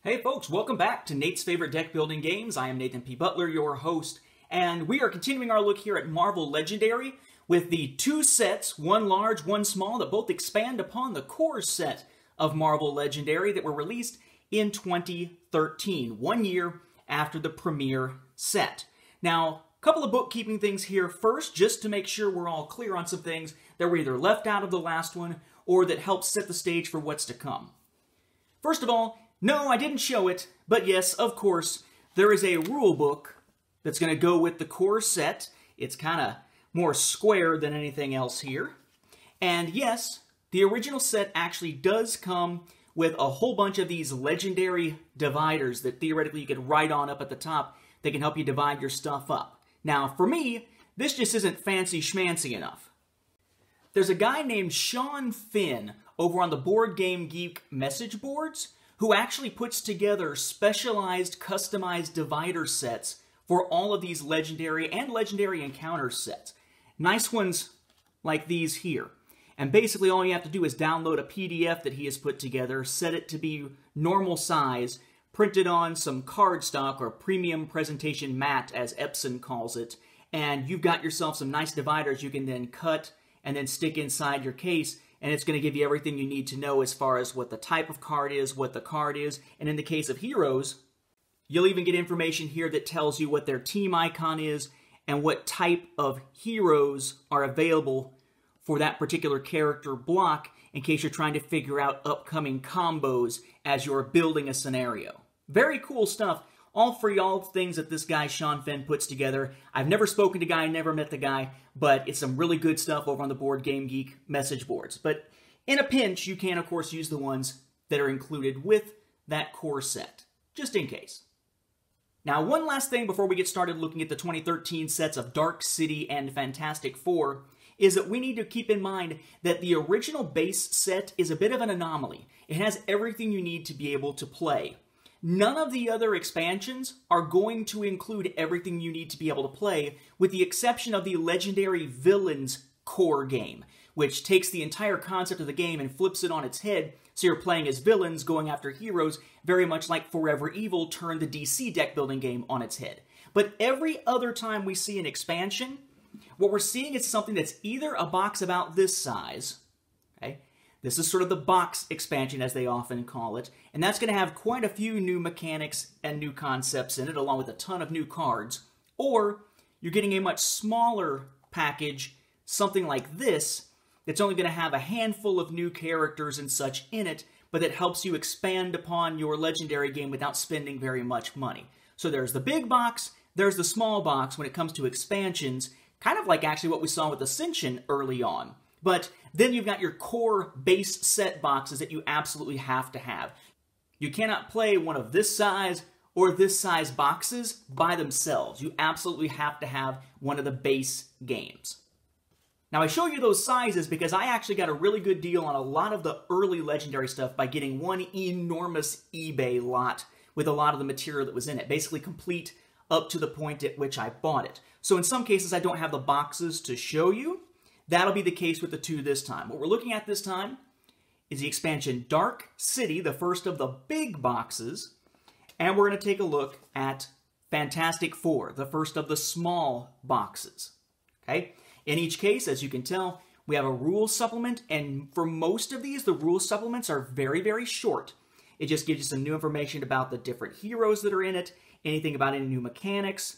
Hey folks, welcome back to Nate's Favorite Deck Building Games. I am Nathan P. Butler, your host, and we are continuing our look here at Marvel Legendary with the two sets, one large, one small, that both expand upon the core set of Marvel Legendary that were released in 2013, 1 year after the premiere set. Now, a couple of bookkeeping things here first, just to make sure we're all clear on some things that were either left out of the last one or that help set the stage for what's to come. First of all, no, I didn't show it, but yes, of course, there is a rule book that's going to go with the core set. It's kind of more square than anything else here. And yes, the original set actually does come with a whole bunch of these legendary dividers that theoretically you could write on up at the top that can help you divide your stuff up. Now, for me, this just isn't fancy schmancy enough. There's a guy named Sean Finn over on the Board Game Geek message boards who actually puts together specialized, customized divider sets for all of these legendary and legendary encounter sets. Nice ones like these here. And basically all you have to do is download a PDF that he has put together, set it to be normal size, print it on some cardstock or premium presentation mat, as Epson calls it, and you've got yourself some nice dividers you can then cut and then stick inside your case, and it's going to give you everything you need to know as far as what the type of card is, what the card is, and in the case of heroes, you'll even get information here that tells you what their team icon is and what type of heroes are available for that particular character block in case you're trying to figure out upcoming combos as you're building a scenario. Very cool stuff. All free, all things that this guy Sean Finn puts together. I've never spoken to the guy, never met the guy, but it's some really good stuff over on the Board Game Geek message boards. But in a pinch, you can, of course, use the ones that are included with that core set, just in case. Now, one last thing before we get started looking at the 2013 sets of Dark City and Fantastic Four is that we need to keep in mind that the original base set is a bit of an anomaly. It has everything you need to be able to play. None of the other expansions are going to include everything you need to be able to play, with the exception of the Legendary Villains core game, which takes the entire concept of the game and flips it on its head, so you're playing as villains going after heroes, very much like Forever Evil turned the DC deck building game on its head. But every other time we see an expansion, what we're seeing is something that's either a box about this size, okay? This is sort of the box expansion, as they often call it, and that's going to have quite a few new mechanics and new concepts in it, along with a ton of new cards. Or you're getting a much smaller package, something like this, that's only going to have a handful of new characters and such in it, but that helps you expand upon your legendary game without spending very much money. So there's the big box, there's the small box when it comes to expansions, kind of like actually what we saw with Ascension early on. But then you've got your core base set boxes that you absolutely have to have. You cannot play one of this size or this size boxes by themselves. You absolutely have to have one of the base games. Now I show you those sizes because I actually got a really good deal on a lot of the early Legendary stuff by getting one enormous eBay lot with a lot of the material that was in it, basically complete up to the point at which I bought it. So in some cases I don't have the boxes to show you. That'll be the case with the two this time. What we're looking at this time is the expansion Dark City, the first of the big boxes, and we're going to take a look at Fantastic Four, the first of the small boxes. Okay? In each case, as you can tell, we have a rules supplement, and for most of these, the rules supplements are very, very short. It just gives you some new information about the different heroes that are in it, anything about any new mechanics.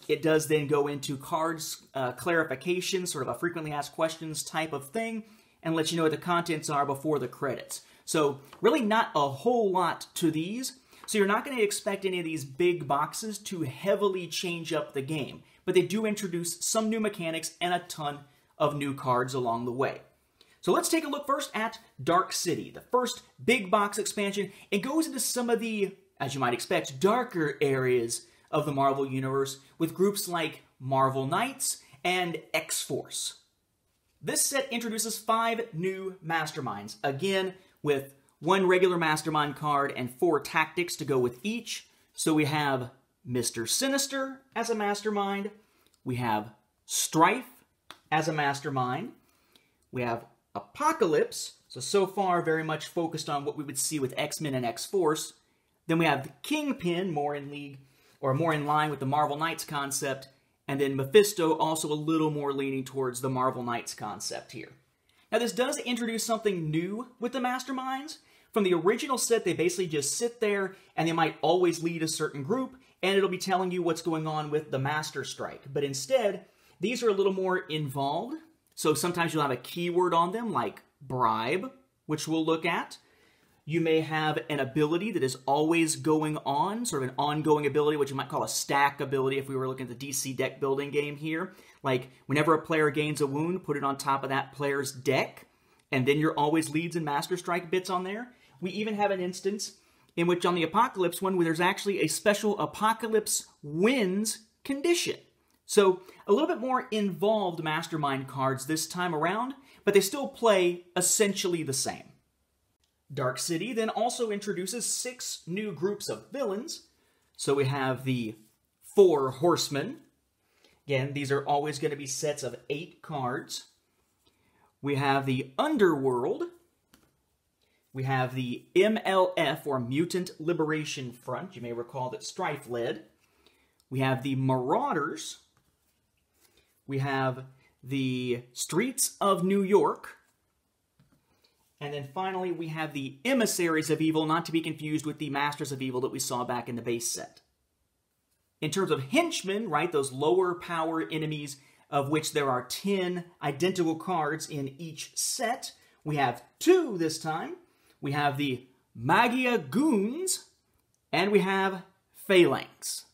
It does then go into cards, clarification, sort of a frequently asked questions type of thing, and let you know what the contents are before the credits. So really not a whole lot to these, so you're not going to expect any of these big boxes to heavily change up the game, but they do introduce some new mechanics and a ton of new cards along the way. So let's take a look first at Dark City, the first big box expansion. It goes into some of the, as you might expect, darker areas of the Marvel Universe with groups like Marvel Knights and X-Force. This set introduces 5 new Masterminds, again with 1 regular Mastermind card and 4 tactics to go with each. So we have Mr. Sinister as a Mastermind, we have Strife as a Mastermind, we have Apocalypse, so far very much focused on what we would see with X-Men and X-Force, Then we have the Kingpin, more in league, or more in line with the Marvel Knights concept. And then Mephisto, also a little more leaning towards the Marvel Knights concept here. Now this does introduce something new with the Masterminds. From the original set, they basically just sit there, and they might always lead a certain group, and it'll be telling you what's going on with the Master Strike. But instead, these are a little more involved. So sometimes you'll have a keyword on them, like bribe, which we'll look at. You may have an ability that is always going on, sort of an ongoing ability, which you might call a stack ability if we were looking at the DC deck building game here. Like, whenever a player gains a wound, put it on top of that player's deck, and then your always leads and Master Strike bits on there. We even have an instance in which on the Apocalypse one, where there's actually a special Apocalypse wins condition. So, a little bit more involved Mastermind cards this time around, but they still play essentially the same. Dark City then also introduces 6 new groups of villains. So we have the 4 Horsemen. Again, these are always going to be sets of 8 cards. We have the Underworld. We have the MLF, or Mutant Liberation Front. You may recall that Strife led. We have the Marauders. We have the Streets of New York. And then finally, we have the Emissaries of Evil, not to be confused with the Masters of Evil that we saw back in the base set. In terms of henchmen, right, those lower power enemies, of which there are 10 identical cards in each set, we have 2 this time. We have the Magia Goons, and we have Phalanx.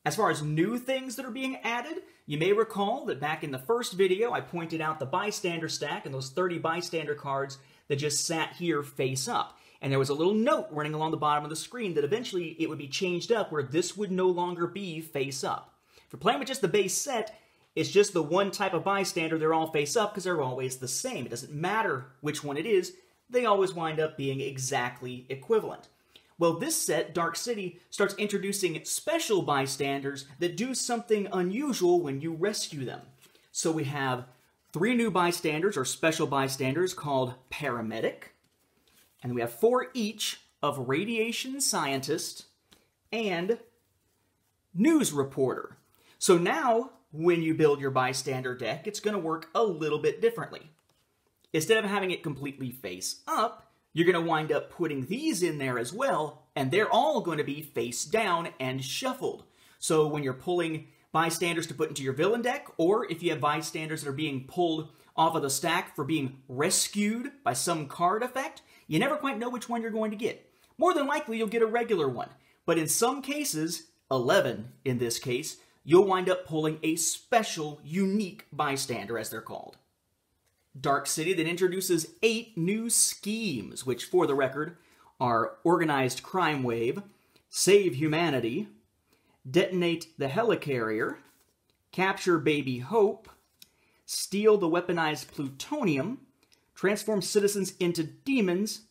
As far as new things that are being added, you may recall that back in the first video, I pointed out the bystander stack and those 30 bystander cards that just sat here face up. And there was a little note running along the bottom of the screen that eventually it would be changed up where this would no longer be face up. If you're playing with just the base set, it's just the one type of bystander, they're all face up because they're always the same. It doesn't matter which one it is, they always wind up being exactly equivalent. Well, this set, Dark City, starts introducing special bystanders that do something unusual when you rescue them. So we have 3 new bystanders, or special bystanders, called Paramedic. And we have 4 each of Radiation Scientist and News Reporter. So now, when you build your bystander deck, it's going to work a little bit differently. Instead of having it completely face up, you're going to wind up putting these in there as well, and they're all going to be face down and shuffled. So when you're pulling bystanders to put into your villain deck, or if you have bystanders that are being pulled off of the stack for being rescued by some card effect, you never quite know which one you're going to get. More than likely, you'll get a regular one. But in some cases, 11 in this case, you'll wind up pulling a special, unique bystander, as they're called. Dark City then introduces 8 new schemes, which, for the record, are Organized Crime Wave, Save Humanity, Detonate the Helicarrier, Capture Baby Hope, Steal the Weaponized Plutonium, Transform Citizens into Demons,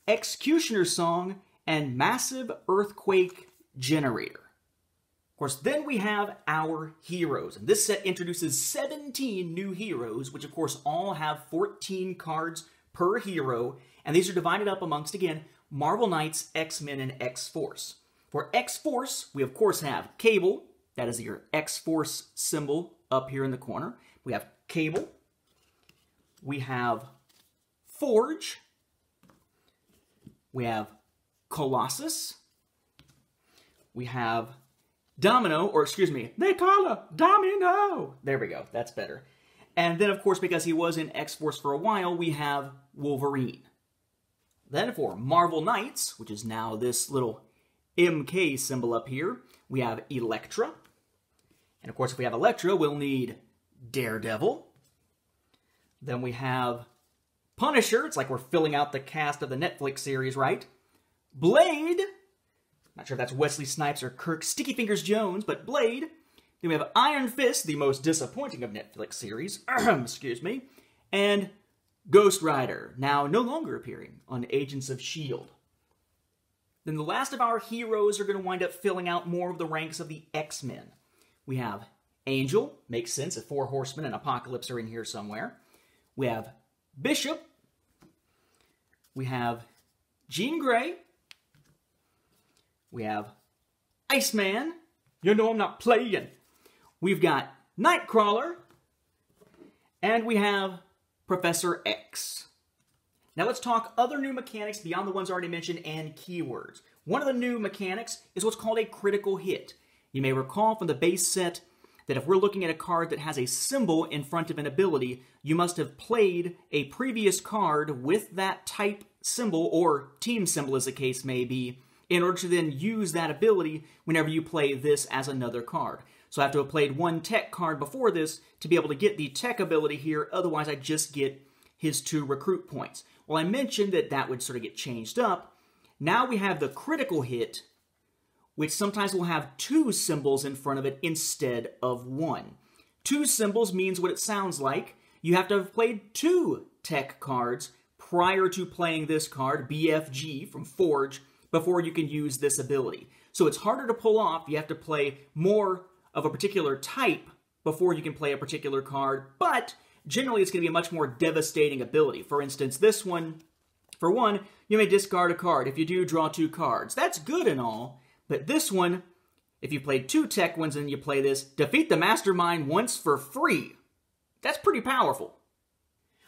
Executioner Song, and Massive Earthquake Generator. Of course, then we have our heroes, and this set introduces 17 new heroes, which of course all have 14 cards per hero, and these are divided up amongst, again, Marvel Knights, X-Men, and X-Force. For X-Force, we of course have Cable, that is your X-Force symbol up here in the corner. We have Cable, we have Forge, we have Colossus, we have Domino, or excuse me, they call her Domino. There we go, that's better. And then, of course, because he was in X-Force for a while, we have Wolverine. Then for Marvel Knights, which is now this little MK symbol up here, we have Elektra. And of course, if we have Elektra, we'll need Daredevil. Then we have Punisher. It's like we're filling out the cast of the Netflix series, right? Blade. Not sure if that's Wesley Snipes or Kirk Sticky Fingers Jones, but Blade. Then we have Iron Fist, the most disappointing of Netflix series. Excuse me. And Ghost Rider, now no longer appearing on Agents of S.H.I.E.L.D. Then the last of our heroes are going to wind up filling out more of the ranks of the X-Men. We have Angel, makes sense if 4 Horsemen and Apocalypse are in here somewhere. We have Bishop. We have Jean Grey. We have Iceman. You know I'm not playing. We've got Nightcrawler. And we have Professor X. Now let's talk other new mechanics beyond the ones already mentioned and keywords. One of the new mechanics is what's called a critical hit. You may recall from the base set that if we're looking at a card that has a symbol in front of an ability, you must have played a previous card with that type symbol, or team symbol as the case may be, in order to then use that ability whenever you play this as another card. So I have to have played one tech card before this to be able to get the tech ability here, otherwise I just get his 2 recruit points. Well, I mentioned that that would sort of get changed up. Now we have the critical hit, which sometimes will have 2 symbols in front of it instead of 1. 2 symbols means what it sounds like. You have to have played 2 tech cards prior to playing this card, BFG from Forge, before you can use this ability. So it's harder to pull off. You have to play more of a particular type before you can play a particular card, but generally it's going to be a much more devastating ability. For instance, this one, for one, you may discard a card. If you do, draw 2 cards. That's good and all, but this one, if you played 2 tech ones and you play this, defeat the mastermind once for free. That's pretty powerful.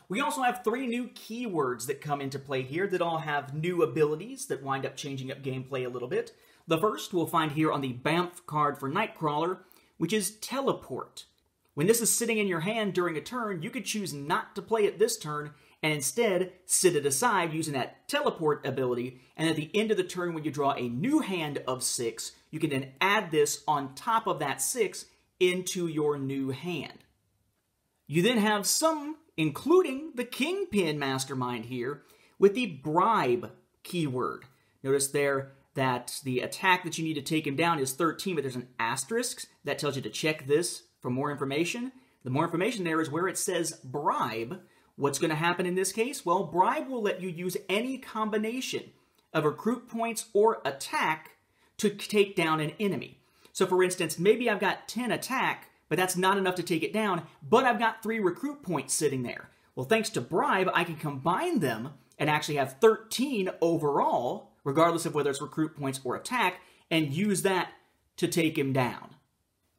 We also have 3 new keywords that come into play here that all have new abilities that wind up changing up gameplay a little bit. The first we'll find here on the BAMF card for Nightcrawler, which is Teleport. When this is sitting in your hand during a turn, you could choose not to play it this turn and instead sit it aside using that Teleport ability, and at the end of the turn when you draw a new hand of 6, you can then add this on top of that 6 into your new hand. You then have some, including the Kingpin Mastermind here, with the Bribe keyword. Notice there that the attack that you need to take him down is 13, but there's an asterisk that tells you to check this for more information. The more information there is where it says bribe. What's going to happen in this case? Well, bribe will let you use any combination of recruit points or attack to take down an enemy. So for instance, maybe I've got 10 attack, but that's not enough to take it down, but I've got 3 recruit points sitting there. Well, thanks to bribe, I can combine them and actually have 13 overall, regardless of whether it's recruit points or attack, and use that to take him down.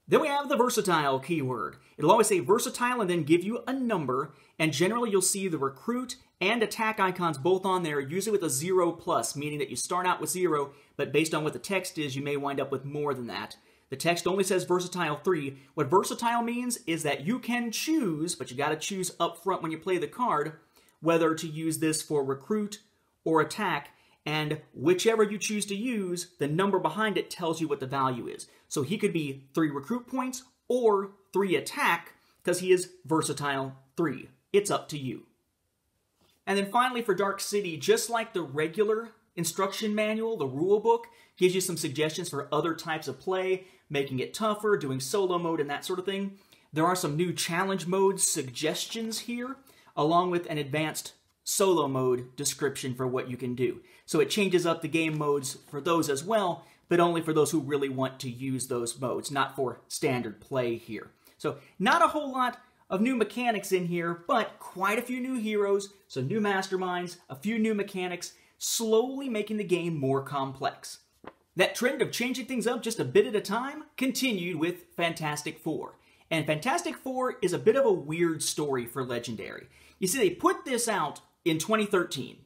Then we have the versatile keyword. It'll always say versatile and then give you a number, and generally you'll see the recruit and attack icons both on there, usually with a 0+, meaning that you start out with 0, but based on what the text is, you may wind up with more than that. The text only says versatile 3. What versatile means is that you can choose, but you got to choose up front when you play the card, whether to use this for recruit or attack, and whichever you choose to use, the number behind it tells you what the value is. So he could be 3 recruit points or 3 attack, because he is versatile 3. It's up to you. And then finally for Dark City, just like the regular instruction manual, the rule book gives you some suggestions for other types of play, making it tougher, doing solo mode and that sort of thing. There are some new challenge mode suggestions here, along with an advanced solo mode description for what you can do. So it changes up the game modes for those as well, but only for those who really want to use those modes, not for standard play here. So not a whole lot of new mechanics in here, but quite a few new heroes, some new masterminds, a few new mechanics, slowly making the game more complex. That trend of changing things up just a bit at a time continued with Fantastic Four. And Fantastic Four is a bit of a weird story for Legendary. You see, they put this out in 2013,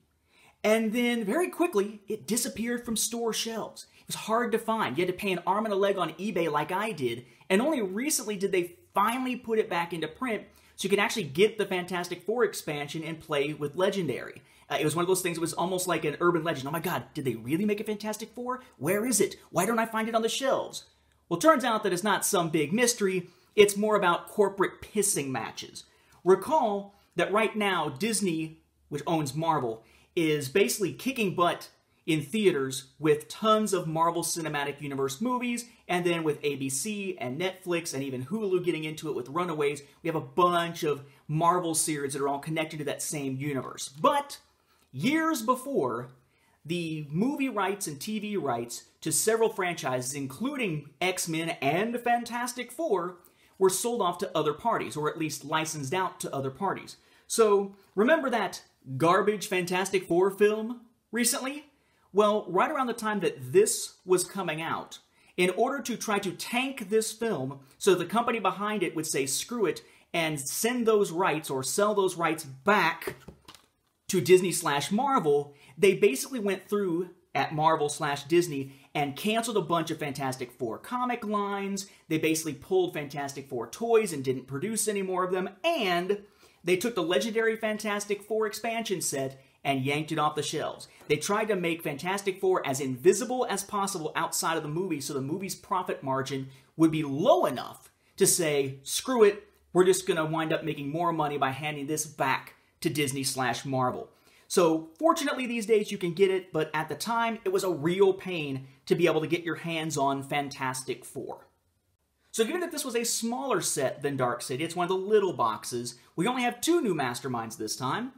and then very quickly, it disappeared from store shelves. It was hard to find. You had to pay an arm and a leg on eBay like I did, and only recently did they finally put it back into print so you can actually get the Fantastic Four expansion and play with Legendary. It was one of those things that was almost like an urban legend. Oh my god, did they really make a Fantastic Four? Where is it? Why don't I find it on the shelves? Well, it turns out that it's not some big mystery. It's more about corporate pissing matches. Recall that right now, Disney, which owns Marvel, is basically kicking butt in theaters with tons of Marvel Cinematic Universe movies, and then with ABC and Netflix and even Hulu getting into it with Runaways, we have a bunch of Marvel series that are all connected to that same universe. But years before, the movie rights and TV rights to several franchises, including X-Men and Fantastic Four, were sold off to other parties, or at least licensed out to other parties. So, remember that garbage Fantastic Four film recently? Well, right around the time that this was coming out, in order to try to tank this film so the company behind it would say screw it and send those rights or sell those rights back to Disney/Marvel, they basically went through at Marvel/Disney and canceled a bunch of Fantastic Four comic lines. They basically pulled Fantastic Four toys and didn't produce any more of them. And they took the legendary Fantastic Four expansion set and yanked it off the shelves. They tried to make Fantastic Four as invisible as possible outside of the movie so the movie's profit margin would be low enough to say, screw it, we're just going to wind up making more money by handing this back to Disney/Marvel. So, fortunately these days you can get it, but at the time it was a real pain to be able to get your hands on Fantastic Four. So given that this was a smaller set than Dark City, it's one of the little boxes, we only have 2 new masterminds this time.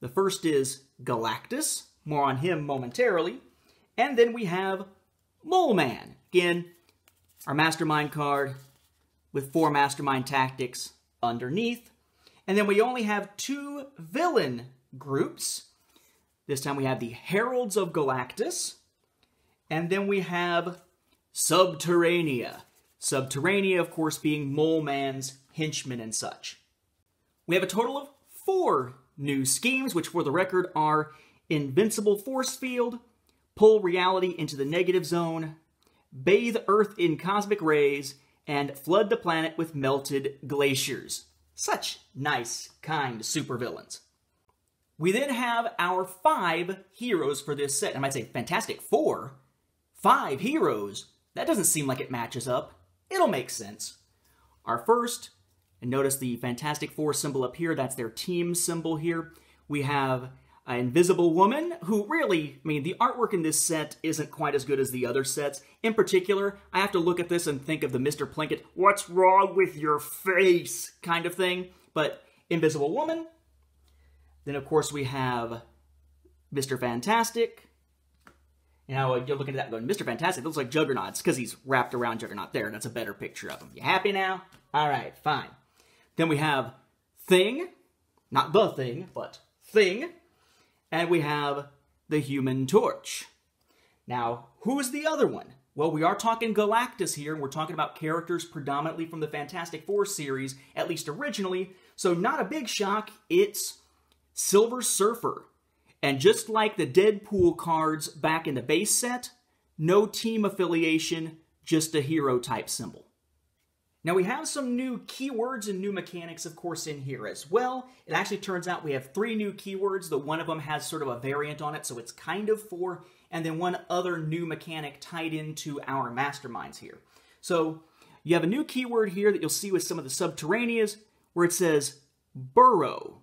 The first is Galactus, more on him momentarily, and then we have Mole Man. Again, our mastermind card with 4 mastermind tactics underneath. And then we only have 2 villain groups. This time we have the Heralds of Galactus, and then we have Subterranea. Subterranea, of course, being Mole Man's henchmen and such. We have a total of 4 new schemes, which for the record are Invincible Force Field, Pull Reality into the Negative Zone, Bathe Earth in Cosmic Rays, and Flood the Planet with Melted Glaciers. Such nice, kind supervillains. We then have our 5 heroes for this set. I might say Fantastic Four. 5 heroes? That doesn't seem like it matches up. It'll make sense. Our first, and notice the Fantastic Four symbol up here, that's their team symbol here. We have an Invisible Woman, who really, I mean, the artwork in this set isn't quite as good as the other sets. In particular, I have to look at this and think of the Mr. Plinkett, what's wrong with your face kind of thing. But Invisible Woman. Then, of course, we have Mr. Fantastic. You know, you're looking at that going, Mr. Fantastic looks like Juggernaut. It's because he's wrapped around Juggernaut there. That's a better picture of him. You happy now? All right, fine. Then we have Thing. Not the Thing, but Thing. And we have the Human Torch. Now, who's the other one? Well, we are talking Galactus here, and we're talking about characters predominantly from the Fantastic Four series, at least originally. So not a big shock, it's Silver Surfer. And just like the Deadpool cards back in the base set, no team affiliation, just a hero type symbol. Now we have some new keywords and new mechanics, of course, in here as well. It actually turns out we have 3 new keywords, though one of them has sort of a variant on it, so it's kind of 4, and then one other new mechanic tied into our masterminds here. So you have a new keyword here that you'll see with some of the Subterraneas, where it says burrow.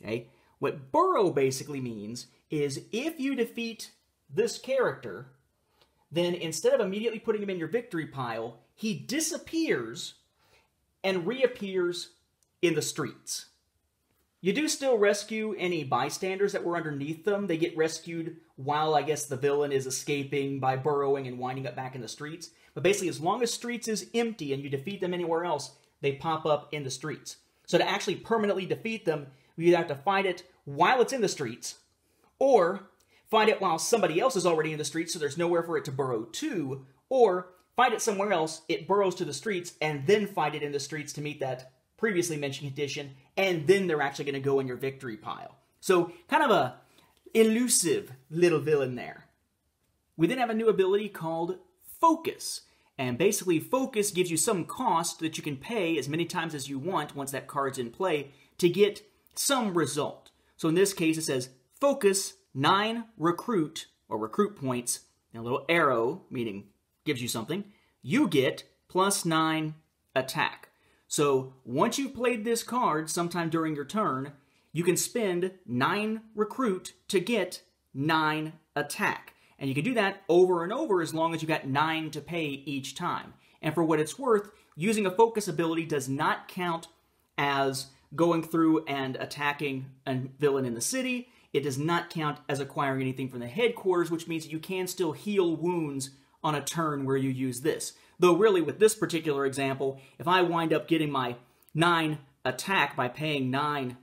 Okay? What burrow basically means is if you defeat this character, then instead of immediately putting him in your victory pile, he disappears and reappears in the streets. You do still rescue any bystanders that were underneath them. They get rescued while, I guess, the villain is escaping by burrowing and winding up back in the streets. But basically, as long as streets is empty and you defeat them anywhere else, they pop up in the streets. So to actually permanently defeat them, you either have to fight it while it's in the streets, or fight it while somebody else is already in the streets, so there's nowhere for it to burrow to, or fight it somewhere else, it burrows to the streets, and then fight it in the streets to meet that previously mentioned condition, and then they're actually going to go in your victory pile. So, kind of a elusive little villain there. We then have a new ability called Focus. And basically, Focus gives you some cost that you can pay as many times as you want once that card's in play to get some result. So in this case, it says Focus 9 recruit, or recruit points, and a little arrow, meaning gives you something. You get +9 attack. So once you've played this card sometime during your turn, you can spend 9 recruit to get 9 attack. And you can do that over and over as long as you got 9 to pay each time. And for what it's worth, using a focus ability does not count as going through and attacking a villain in the city. It does not count as acquiring anything from the headquarters, which means that you can still heal wounds on a turn where you use this. Though really, with this particular example, if I wind up getting my 9 attack by paying 9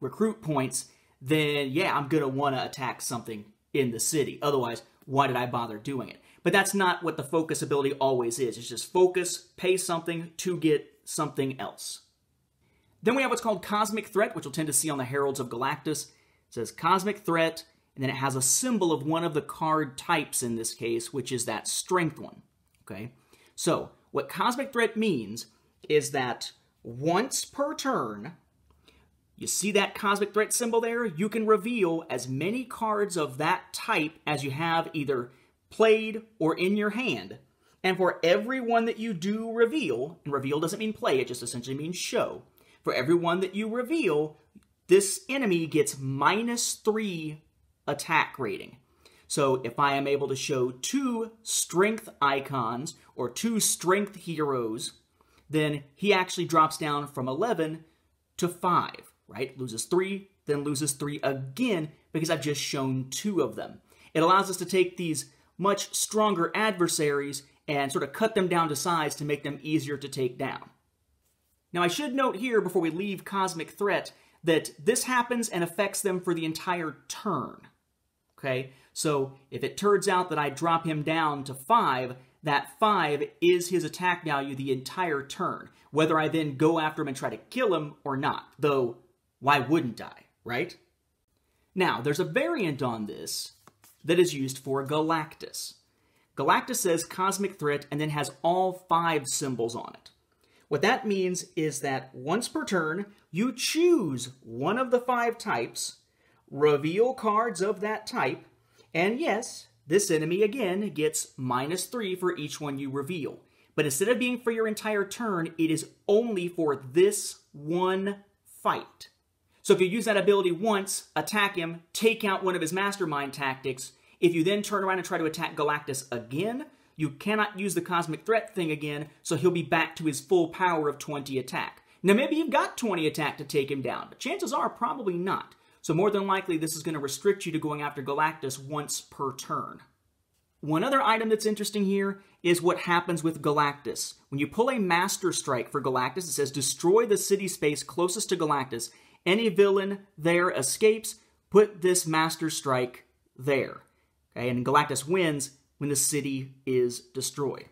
recruit points, then yeah, I'm going to want to attack something in the city. Otherwise, why did I bother doing it? But that's not what the focus ability always is. It's just focus, pay something to get something else. Then we have what's called Cosmic Threat, which you'll tend to see on the Heralds of Galactus. It says Cosmic Threat, and then it has a symbol of one of the card types in this case, which is that Strength one. Okay? So, what Cosmic Threat means is that once per turn, you see that Cosmic Threat symbol there? You can reveal as many cards of that type as you have either played or in your hand. And for every one that you do reveal, and reveal doesn't mean play, it just essentially means show. For every one that you reveal, this enemy gets -3 attack rating. So if I am able to show 2 strength icons or 2 strength heroes, then he actually drops down from 11 to 5, right? Loses 3, then loses 3 again because I've just shown 2 of them. It allows us to take these much stronger adversaries and sort of cut them down to size to make them easier to take down. Now I should note here before we leave Cosmic Threat that this happens and affects them for the entire turn. Okay? So if it turns out that I drop him down to 5, that 5 is his attack value the entire turn, whether I then go after him and try to kill him or not. Though, why wouldn't I, right? Now, there's a variant on this that is used for Galactus. Galactus says Cosmic Threat and then has all 5 symbols on it. What that means is that once per turn, you choose one of the 5 types, reveal cards of that type, and yes, this enemy again gets -3 for each one you reveal. But instead of being for your entire turn, it is only for this one fight. So if you use that ability once, attack him, take out one of his mastermind tactics, if you then turn around and try to attack Galactus again, you cannot use the Cosmic Threat thing again, so he'll be back to his full power of 20 attack. Now maybe you've got 20 attack to take him down, but chances are probably not. So more than likely this is going to restrict you to going after Galactus once per turn. One other item that's interesting here is what happens with Galactus. When you pull a Master Strike for Galactus, it says destroy the city space closest to Galactus. Any villain there escapes, put this Master Strike there. Okay, and Galactus wins when the city is destroyed.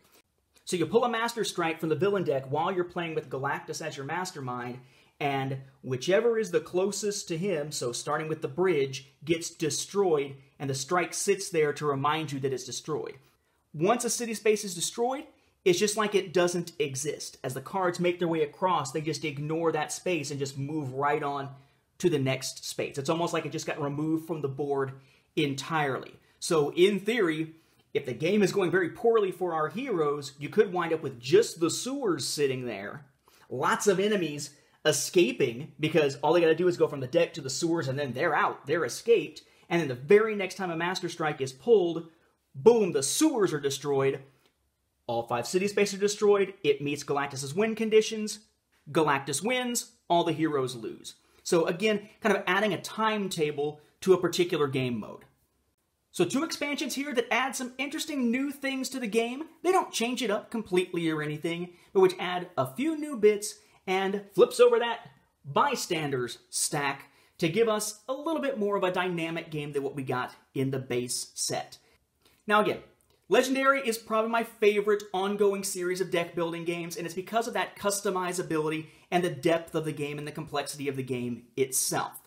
So you pull a Master Strike from the villain deck while you're playing with Galactus as your mastermind, and whichever is the closest to him, so starting with the bridge, gets destroyed, and the strike sits there to remind you that it's destroyed. Once a city space is destroyed, it's just like it doesn't exist. As the cards make their way across, they just ignore that space and just move right on to the next space. It's almost like it just got removed from the board entirely. So in theory, if the game is going very poorly for our heroes, you could wind up with just the sewers sitting there, lots of enemies escaping, because all they got to do is go from the deck to the sewers and then they're out, they're escaped, and then the very next time a Master Strike is pulled, boom, the sewers are destroyed, all 5 city spaces are destroyed, it meets Galactus' win conditions, Galactus wins, all the heroes lose. So again, kind of adding a timetable to a particular game mode. So 2 expansions here that add some interesting new things to the game. They don't change it up completely or anything, but which add a few new bits and flips over that bystanders stack to give us a little bit more of a dynamic game than what we got in the base set. Now again, Legendary is probably my favorite ongoing series of deck building games, and it's because of that customizability and the depth of the game and the complexity of the game itself.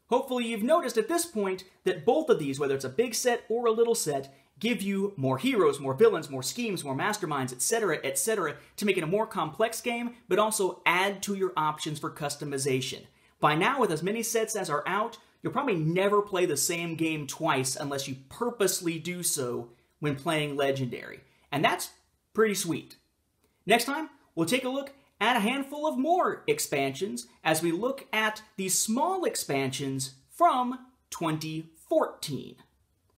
Hopefully you've noticed at this point that both of these, whether it's a big set or a little set, give you more heroes, more villains, more schemes, more masterminds, etc., to make it a more complex game, but also add to your options for customization. By now, with as many sets as are out, you'll probably never play the same game twice unless you purposely do so when playing Legendary. And that's pretty sweet. Next time, we'll take a look at a handful of more expansions as we look at these small expansions from 2014.